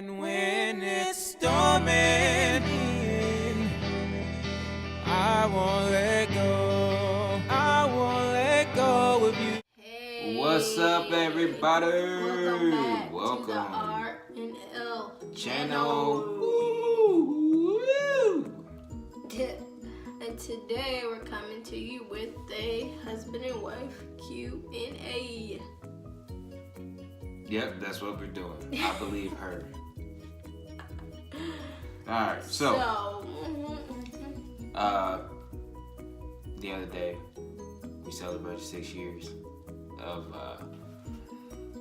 And when it's storming, I won't let go. I won't let go of you. Hey. What's up, everybody? Welcome back to the R&L channel. And today we're coming to you with a husband and wife Q&A. Yep, that's what we're doing. I believe her. Alright, so the other day we celebrated 6 years of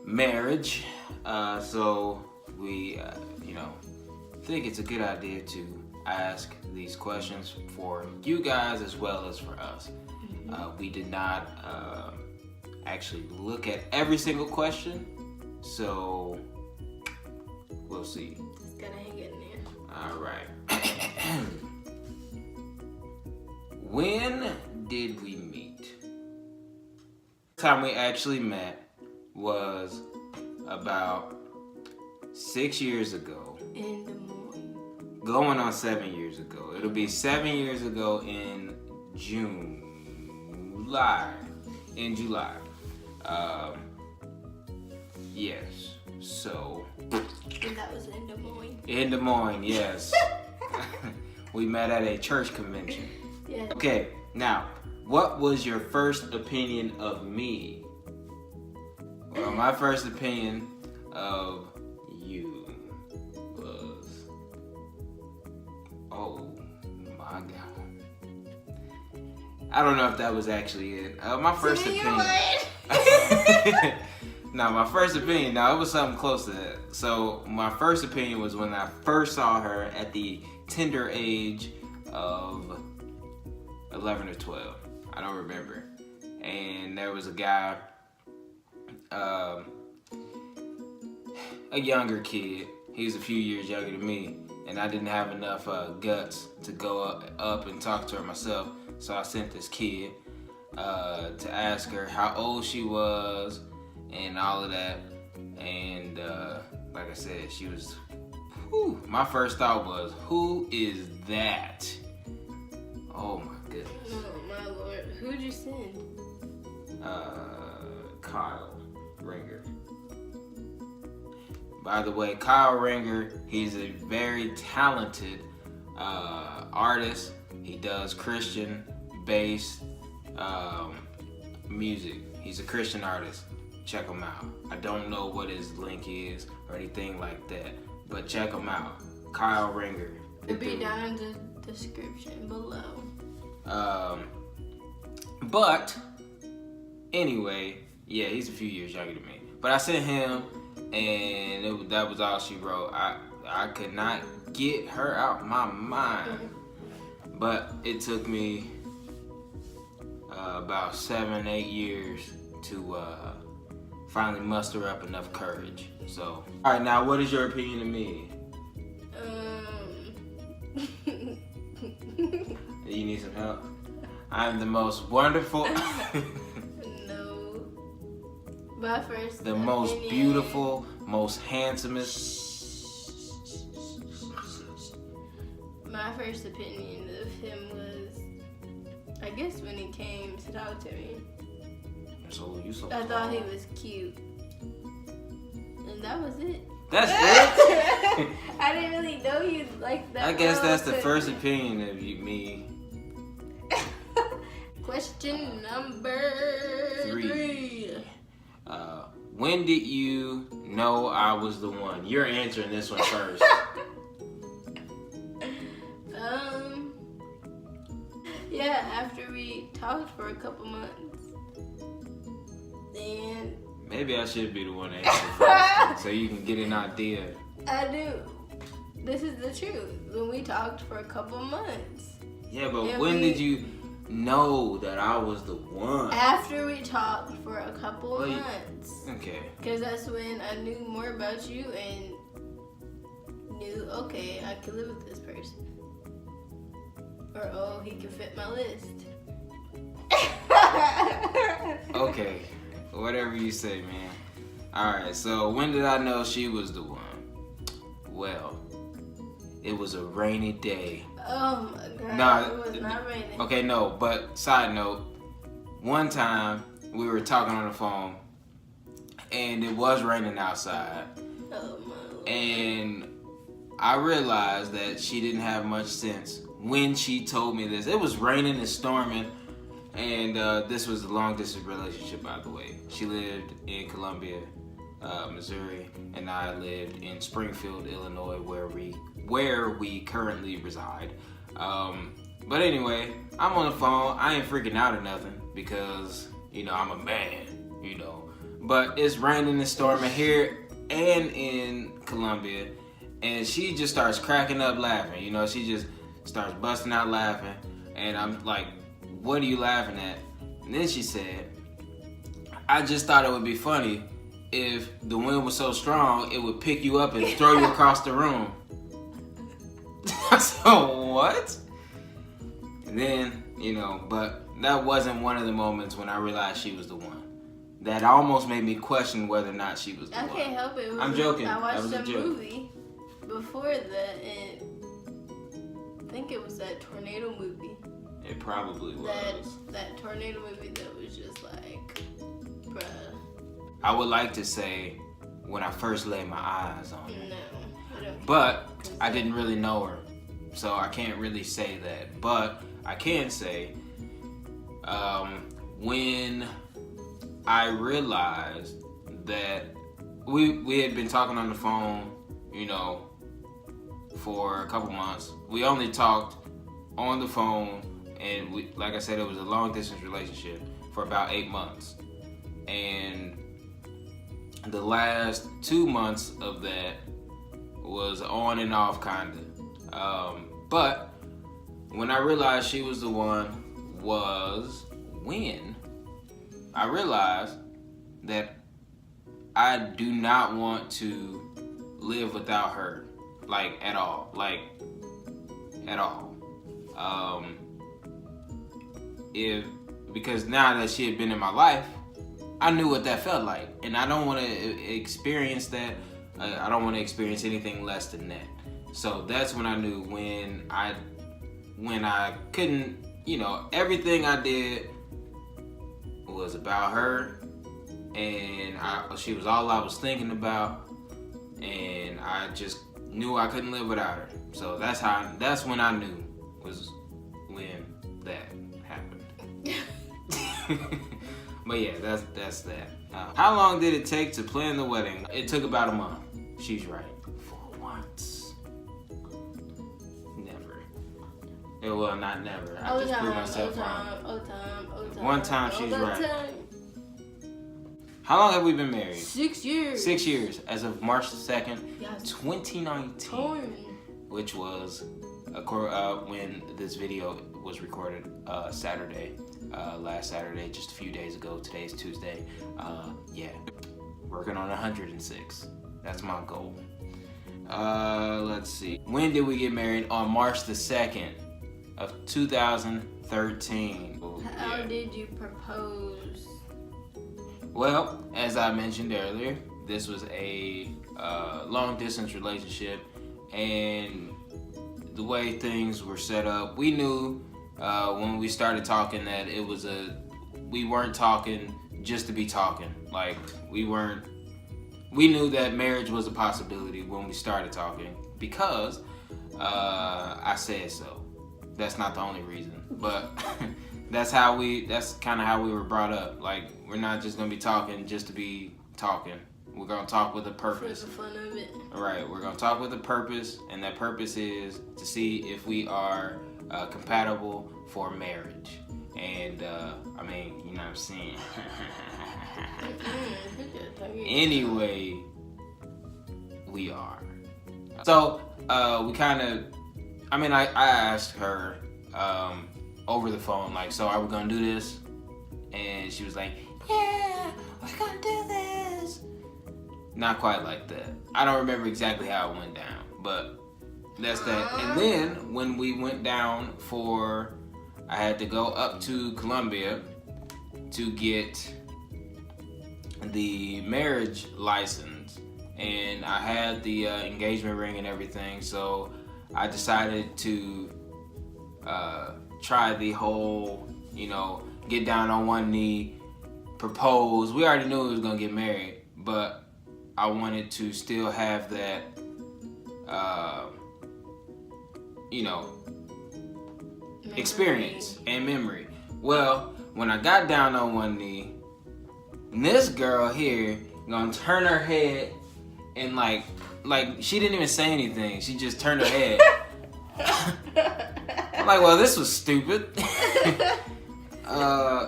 marriage. So we think it's a good idea to ask these questions for you guys as well as for us. We did not actually look at every single question, so we'll see. Just gotta hang in there. All right. When did we meet? The time we actually met was about 6 years ago. In the morning. Going on 7 years ago. It'll be 7 years ago in July. Yes. So. And that was in Des Moines. In Des Moines, yes. We met at a church convention. Yeah. Okay, now, what was your first opinion of me? Well, my first opinion of you was, oh my God. I don't know if that was actually it. My first opinion. No, my first opinion, no, it was something close to that. So my first opinion was when I first saw her at the tender age of 11 or 12. I don't remember. And there was a guy, a younger kid. He was a few years younger than me. And I didn't have enough guts to go up and talk to her myself. So I sent this kid to ask her how old she was and all of that. And like I said, she was, whew, my first thought was, who is that? Oh my goodness. Oh my Lord. Who'd you send? Kyle Ringer. By the way, Kyle Ringer, he's a very talented artist. He does Christian-based music. He's a Christian artist. Check him out. I don't know what his link is or anything like that, but check him out. Kyle Ringer. It'll be down in the description below. But anyway, yeah, he's a few years younger than me. But I sent him, and that was all she wrote. I could not get her out my mind. But it took me about 7-8 years to finally muster up enough courage. So, all right, now what is your opinion of me? You need some help? I'm the most wonderful. No. My first the most beautiful, most handsomest. My first opinion of him was, I guess when he came to talk to me. So you so I thought he was cute. And that was it. That's it? I didn't really know you like that. I guess that's the first opinion of me. Question number 3. When did you know I was the one? You're answering this one first. Yeah, after we talked for a couple months. And maybe I should be the one answering first, so you can get an idea. I do. This is the truth. When we talked for a couple months. Yeah, but when did you know that I was the one? After we talked for a couple months. Okay. Because that's when I knew more about you and knew, okay, I can live with this person. Or, oh, he can fit my list. Okay, whatever you say, man. Alright, so when did I know she was the one? Well, it was a rainy day. Oh my God, Nah, it was not raining. Okay, no, but side note, one time we were talking on the phone and it was raining outside. Oh my Lord. And I realized that she didn't have much sense when she told me this. It was raining and storming, and this was a long distance relationship, by the way. She lived in Columbia, Missouri, and I lived in Springfield, Illinois, where we currently reside. But anyway, I'm on the phone. I ain't freaking out or nothing because, you know, I'm a man, you know. But it's raining and storming here and in Columbia, and she just starts cracking up laughing. You know, she just starts busting out laughing, and I'm like, what are you laughing at? And then she said, I just thought it would be funny if the wind was so strong, it would pick you up and throw you across the room. So what? And then, you know, but that wasn't one of the moments when I realized she was the one. That almost made me question whether or not she was the one. I can't help it. I'm joking. I That was watched a a joke. movie before that, and I think it was that tornado movie. It probably was. That tornado movie that was just like, bruh. I would like to say when I first laid my eyes on her. No. I don't But I didn't really know her. So I can't really say that. But I can say when I realized that we had been talking on the phone, you know, for a couple months. We only talked on the phone, and we, like I said, it was a long distance relationship for about 8 months. And the last 2 months of that was on and off kind of. But when I realized she was the one was when I realized that I do not want to live without her, like at all, because now that she had been in my life, I knew what that felt like, and I don't want to experience that. I don't want to experience anything less than that. So that's when I knew when I couldn't, you know, everything I did was about her, and she was all I was thinking about, and I just knew I couldn't live without her. So that's when I knew was when that happened. But yeah, that's that. How long did it take to plan the wedding? It took about a month. She's right. For once. Never. Well, not never. I just proved myself wrong. One time she's right. How long have we been married? 6 years. 6 years, as of March 2nd, Yes. 2019, which was when this video was recorded Saturday, last Saturday, just a few days ago. Today's Tuesday. Yeah, working on 106. That's my goal. Let's see. When did we get married? On March the 2nd of 2013. How did you propose? Well, as I mentioned earlier, this was a long distance relationship, and the way things were set up, we knew when we started talking that we weren't talking just to be talking. Like we knew that marriage was a possibility when we started talking because I said so. That's not the only reason, but that's kind of how we were brought up. Like, we're not just gonna be talking just to be talking. We're gonna talk with a purpose. For the fun of it. Right, we're gonna talk with a purpose, and that purpose is to see if we are compatible for marriage. And I mean, you know what I'm saying. Anyway, we are. So we kind of. I mean, I asked her over the phone, like, so are we gonna do this? And she was like, yeah, we're gonna do this. Not quite like that. I don't remember exactly how it went down, but that's that. And then when we went down I had to go up to Columbia to get the marriage license. and I had the engagement ring and everything. So I decided to try the whole, get down on one knee, propose. We already knew we was gonna get married, but I wanted to still have that, experience and memory. Well, when I got down on one knee, this girl here gonna turn her head and like she didn't even say anything. She just turned her head. I'm like, well, this was stupid.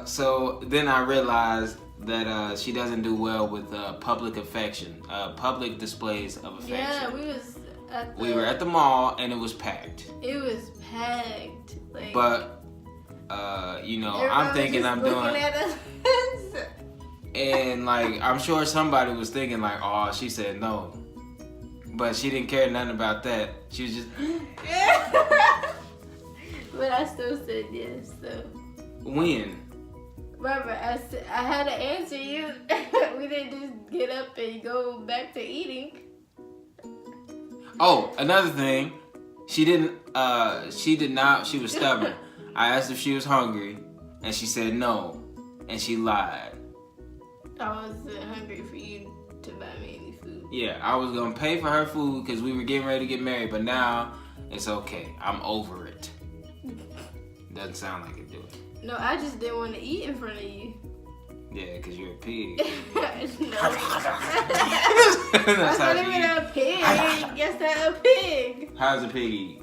So then I realized that she doesn't do well with public affection, public displays of affection. Yeah, we were at the mall and it was packed. It was packed. Like, but I'm thinking I'm doing. And like I'm sure somebody was thinking like, oh, she said no, but she didn't care nothing about that. She was just. But I still said yes. So. When? Remember, I had to answer you. We didn't just get up and go back to eating. Oh, another thing, she did not. She was stubborn. I asked if she was hungry, and she said no, and she lied. I wasn't hungry for you to buy me any food. Yeah, I was gonna pay for her food because we were getting ready to get married, but now it's okay. I'm over it. Doesn't sound like it, do it? No, I just didn't want to eat in front of you. Yeah, because you're a pig. That's how not she even eat. a pig. Yes, that's a pig. How's a pig eat?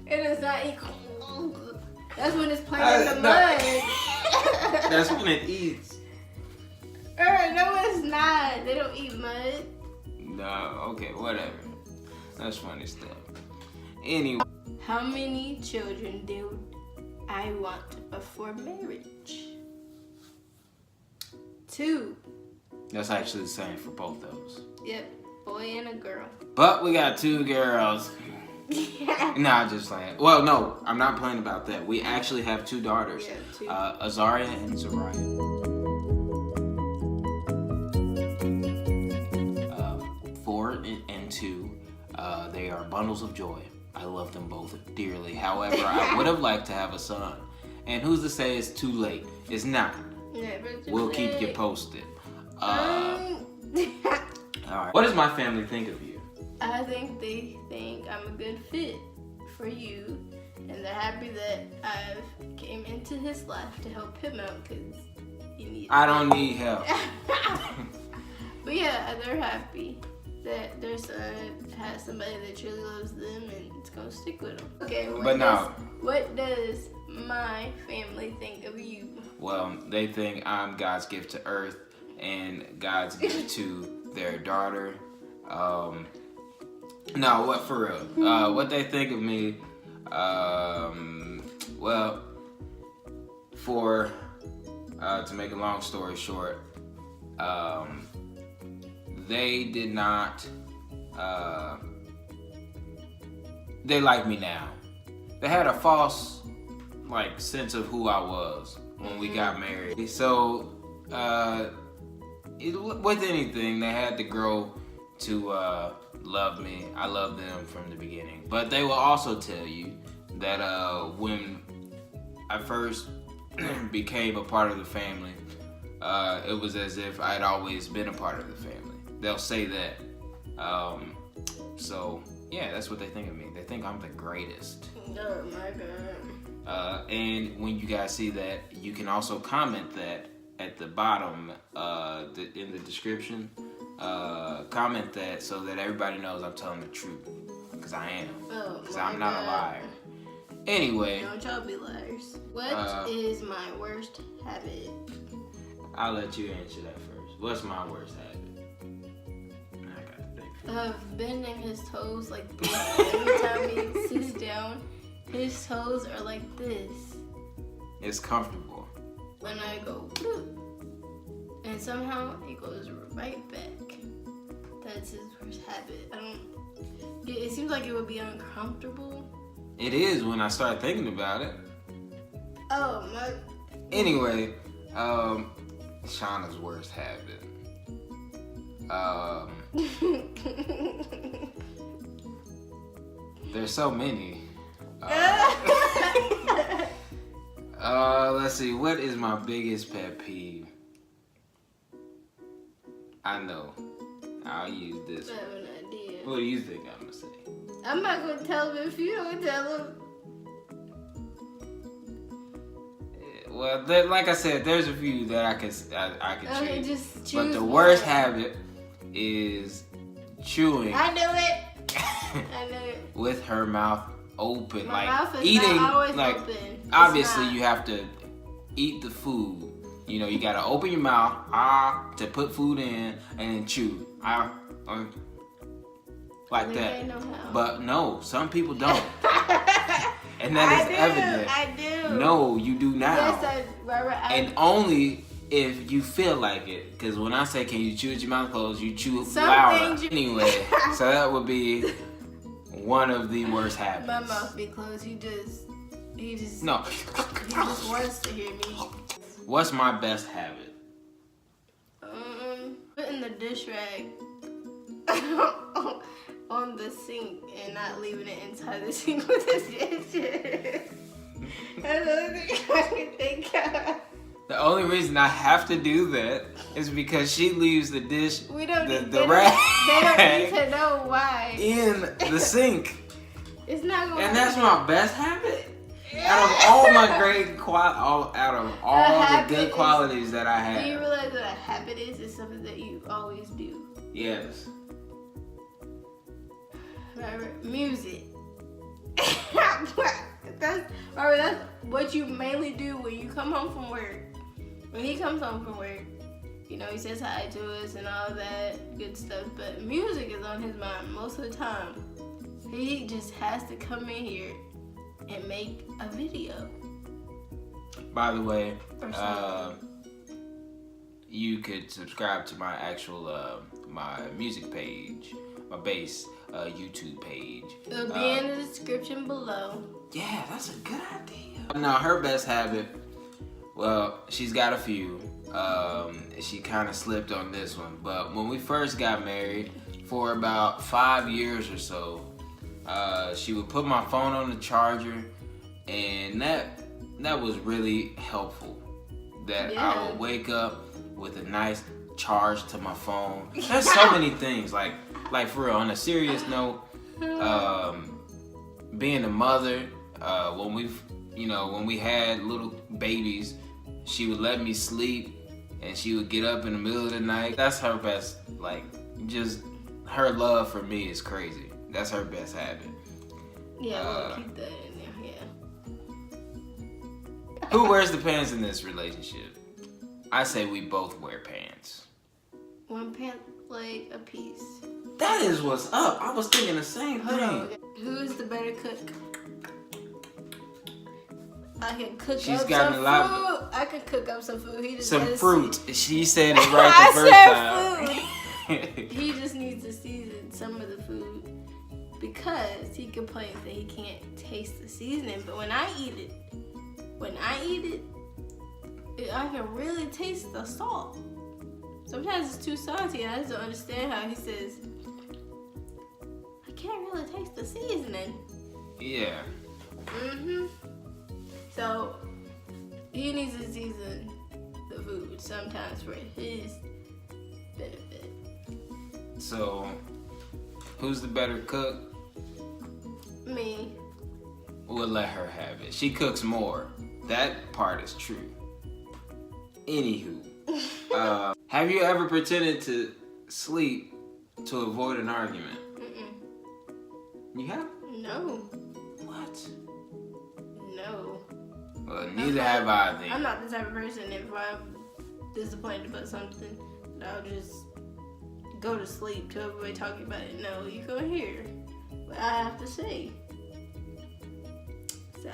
It does not eat. That's when it's playing in the mud. That's when it eats. No, it's not. They don't eat mud. No, okay, whatever. That's funny stuff. Anyway. How many children do I want before marriage? 2. That's actually the same for both of us. Yep, boy and a girl. But we got 2 girls. Nah, just like, well, no, I'm not playing about that. We actually have 2 daughters, Yeah, 2. Azaria and Zariah. 4 and 2, they are bundles of joy. I love them both dearly. However, I would have liked to have a son. And who's to say it's too late? It's not. We'll keep you posted. All right. What does my family think of you? I think they think I'm a good fit for you, and they're happy that I've came into his life to help him out because he needs. I don't need help. But yeah, they're happy that their son has somebody that truly loves them and it's gonna stick with them. Okay, what does my family think of you? Well, they think I'm God's gift to earth and God's gift to their daughter. No, what for real? What they think of me? Well, to make a long story short, they did not. They like me now. They had a false sense of who I was when we got married. So with anything, they had to grow to love me. I love them from the beginning. But they will also tell you that when I first became a part of the family, it was as if I'd always been a part of the family. They'll say that. So yeah, that's what they think of me. They think I'm the greatest. Oh my god. And when you guys see that, you can also comment that at the bottom in the description. Comment that so that everybody knows I'm telling the truth. Because I am. Because I'm not a liar. Anyway. Don't y'all be liars. What is my worst habit? I'll let you answer that first. What's my worst habit? Of bending his toes like this. Every time he sits down, his toes are like this. It's comfortable. When I go, and somehow it goes right back. That's his worst habit. It seems like it would be uncomfortable. It is when I start thinking about it. Oh my. Anyway, Shauna's worst habit. There's so many. Let's see. What is my biggest pet peeve? I know. I'll use this. I have an idea. What do you think I'm gonna say? I'm not gonna tell him if you don't tell him. Well, like I said, there's a few that I could Okay, choose. just choose But the one. worst habit is chewing. I knew it. I knew it. With her mouth open, My like mouth is eating. not always like open. It's obviously, not. you have to eat the food. You know, you gotta open your mouth to put food in, and then chew. Like that. They know how. But no, some people don't. And that is evident. I do. No, you do now. Yes, and only if you feel like it. Because when I say, can you chew with your mouth closed, you chew louder. Anyway, so that would be one of the worst habits. My mouth be closed. He just No. He just wants to hear me. What's my best habit? Putting the dish rag on the sink and not leaving it inside the sink with the dishes. That's the only thing I can think of. The only reason I have to do that is because she leaves the dish, We don't the need, they rag don't need to know why. in the sink. It's not going. And that's my best habit. Out of all my great out of all the good qualities that I have. Do you realize what a habit is? It's something that you always do. Yes. Music. That's what you mainly do when you come home from work. When he comes home from work, you know, he says hi to us and all that good stuff, but music is on his mind most of the time. He just has to come in here and make a video. By the way, you could subscribe to my actual my music page, my bass YouTube page. It'll be in the description below. Yeah, that's a good idea. Now, her best habit, well, she's got a few. She kind of slipped on this one, but when we first got married, for about 5 years or so, she would put my phone on the charger, and that was really helpful. That I would wake up with a nice charge to my phone. There's so many things, like for real. On a serious note, being a mother, when we had little babies, she would let me sleep, and she would get up in the middle of the night. That's her best, just her love for me is crazy. That's her best habit. Yeah, we'll keep that in there, yeah. Who wears the pants in this relationship? I say we both wear pants. One pant leg a piece. That is what's up. I was thinking the same thing. Hold on. Who's the better cook? I can cook She's up gotten some a lot food. I can cook up some food. He just some needs fruit. To She said it right the first time. Food. He just needs to season some of the food because he complains that he can't taste the seasoning. But when I eat it, I can really taste the salt. Sometimes it's too salty, and I just don't understand how he says, I can't really taste the seasoning. Yeah. So, he needs to season the food sometimes for his benefit. So, who's the better cook? Me. We'll let her have it. She cooks more. That part is true. Anywho, have you ever pretended to sleep to avoid an argument? You have? No. What? No. Well, neither have I then. I'm not the type of person, if I'm disappointed about something, that I'll just go to sleep to everybody talking about it. No, you go hear what I have to say. So,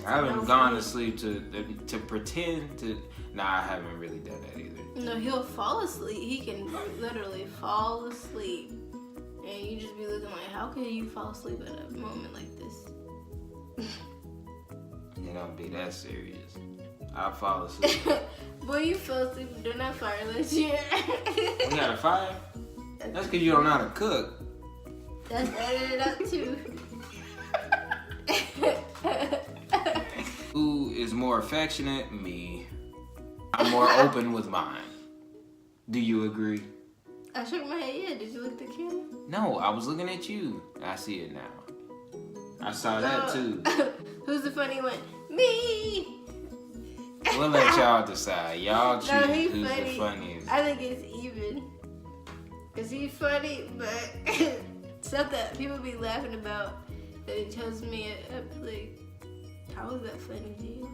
I haven't gone to sleep to pretend to. Nah, I haven't really done that either. No, he'll fall asleep. He can literally fall asleep. And you just be looking like, how can you fall asleep at a moment like this? It don't be that serious. I'll fall asleep. Boy, you fell asleep during that fire last year. We got a fire? That's because you don't know how to cook. That's edited out too. Who is more affectionate? Me. I'm more open with mine. Do you agree? I shook my head, yeah. Did you look at the camera? No, I was looking at you. I see it now. I saw that too. Who's the funny one? Me! We'll let y'all decide. Y'all choose who's funny. the funniest. I think it's even. Because he's funny, but stuff that people be laughing about that he tells me, I'm like, how is that funny to you?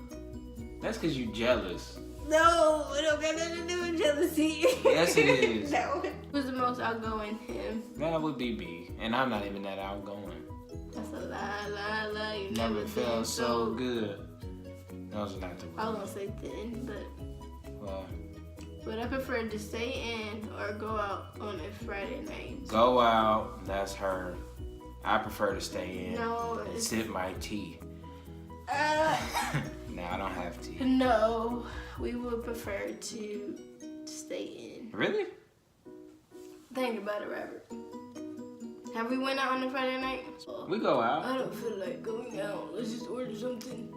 That's because you jealous. No, it don't got nothing to do with jealousy. Yes, it is. No. Who's the most outgoing? Him. That would be me. And I'm not even that outgoing. That's a lie. You Never felt so good. Those are not the words. I was gonna say thin, but. Well. But I prefer to stay in or go out on a Friday night. Go out, that's her. I prefer to stay in and sip my tea. No, I don't have tea. No, we would prefer to stay in. Really? Think about it, Robert. Have we went out on a Friday night? We go out. I don't feel like going out. Let's just order something.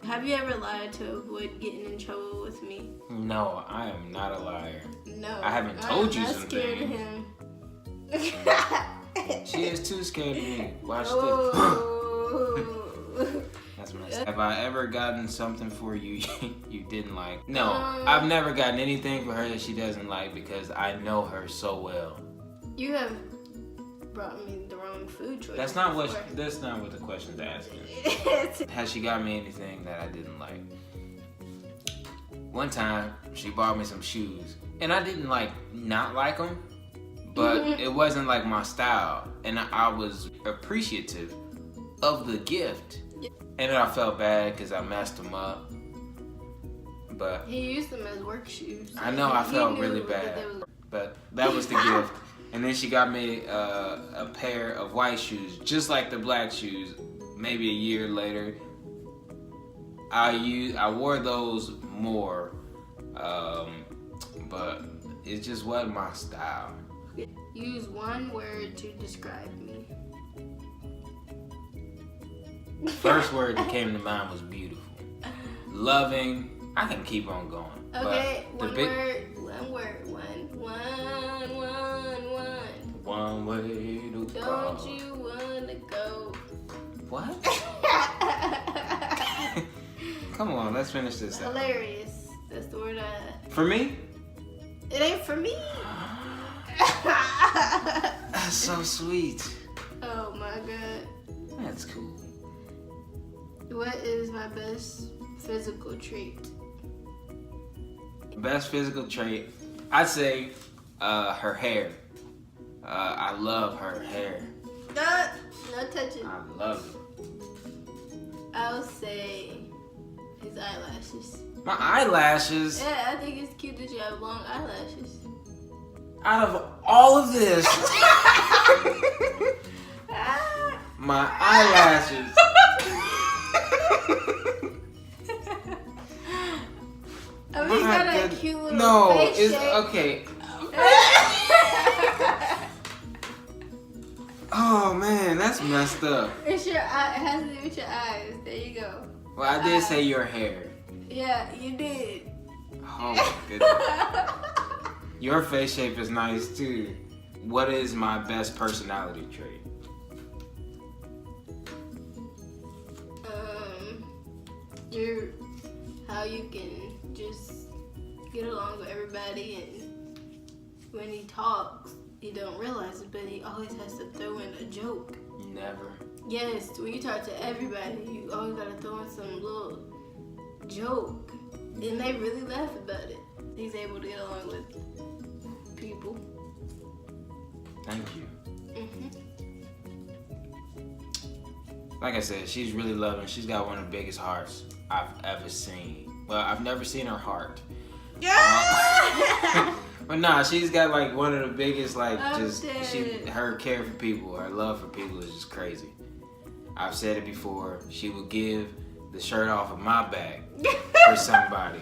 Have you ever lied to avoid getting in trouble with me? No, I am not a liar. No. I haven't told you I'm some scared things. of him. She is too scared of me. Watch this. That's messed up. Have I ever gotten something for you you didn't like? No, I've never gotten anything for her that she doesn't like because I know her so well. You have brought me the wrong food choice. That's not what the question's asking. Has she got me anything that I didn't like? One time, she bought me some shoes, and I didn't not like them, but it wasn't like my style, and I was appreciative of the gift. And then I felt bad because I messed them up. But he used them as work shoes. I know I felt really bad, but that was the gift. And then she got me a pair of white shoes, just like the black shoes. Maybe a year later, I wore those more, but it just wasn't my style. Use one word to describe me. First word that came to mind was beautiful, loving. I can keep on going. Okay, but one word. One way to go. Don't you wanna go? What? Come on, let's finish this out. Hilarious. That's the word For me? It ain't for me. That's so sweet. Oh my god. That's cool. What is my best physical trait? Best physical trait? I'd say her hair. I love her hair. No touching. I love it. I'll say his eyelashes. My eyelashes? Yeah, I think it's cute that you have long eyelashes. Out of all of this, my eyelashes. I mean, he's got a cute little face shape. Okay. Oh man, that's messed up. It's your eye. It has to do with your eyes. There you go. Well, I did say your hair. Yeah, you did. Oh my goodness. Your face shape is nice too. What is my best personality trait? You're how you can just get along with everybody, and when he talks, he don't realize it, but he always has to throw in a joke. Never. Yes, when you talk to everybody, you always gotta throw in some little joke, and they really laugh about it. He's able to get along with people. Thank you. Like I said, she's really loving. She's got one of the biggest hearts I've ever seen. Well, I've never seen her heart. Yeah. But nah, she's got like one of the biggest, her care for people, her love for people is just crazy. I've said it before. She will give the shirt off of my back for somebody.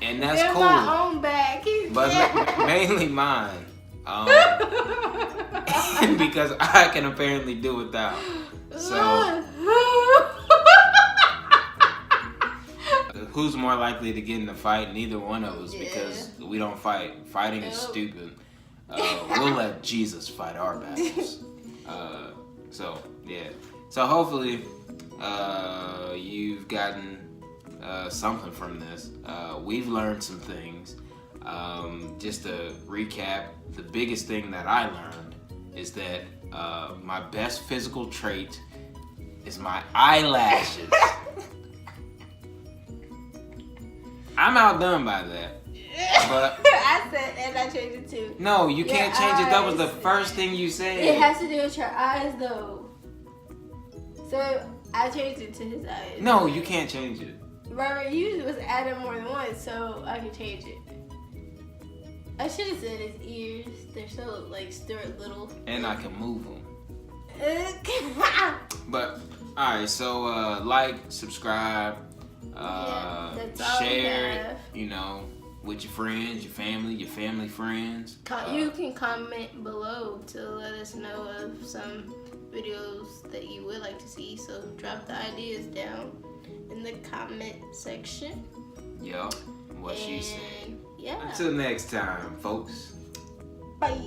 And that's cool. My own back. But mainly mine. Because I can apparently do without. So who's more likely to get in a fight? Neither one of us, because we don't fight. Fighting is stupid. We'll let Jesus fight our battles. So hopefully you've gotten something from this. We've learned some things. Just to recap, the biggest thing that I learned is that my best physical trait is my eyelashes. I'm outdone by that. But I said, and I changed it too. No, you can't change it. That was the first thing you said. It has to do with your eyes, though. So I changed it to his eyes. No, you can't change it. Robert, you was adding more than once, so I can change it. I should have said his ears. They're so still little. And I can move them. But all right, so like, subscribe, share it, with your friends, your family friends. You can comment below to let us know of some videos that you would like to see. So drop the ideas down in the comment section. Yeah, what she said. Yeah. Until next time, folks. Bye.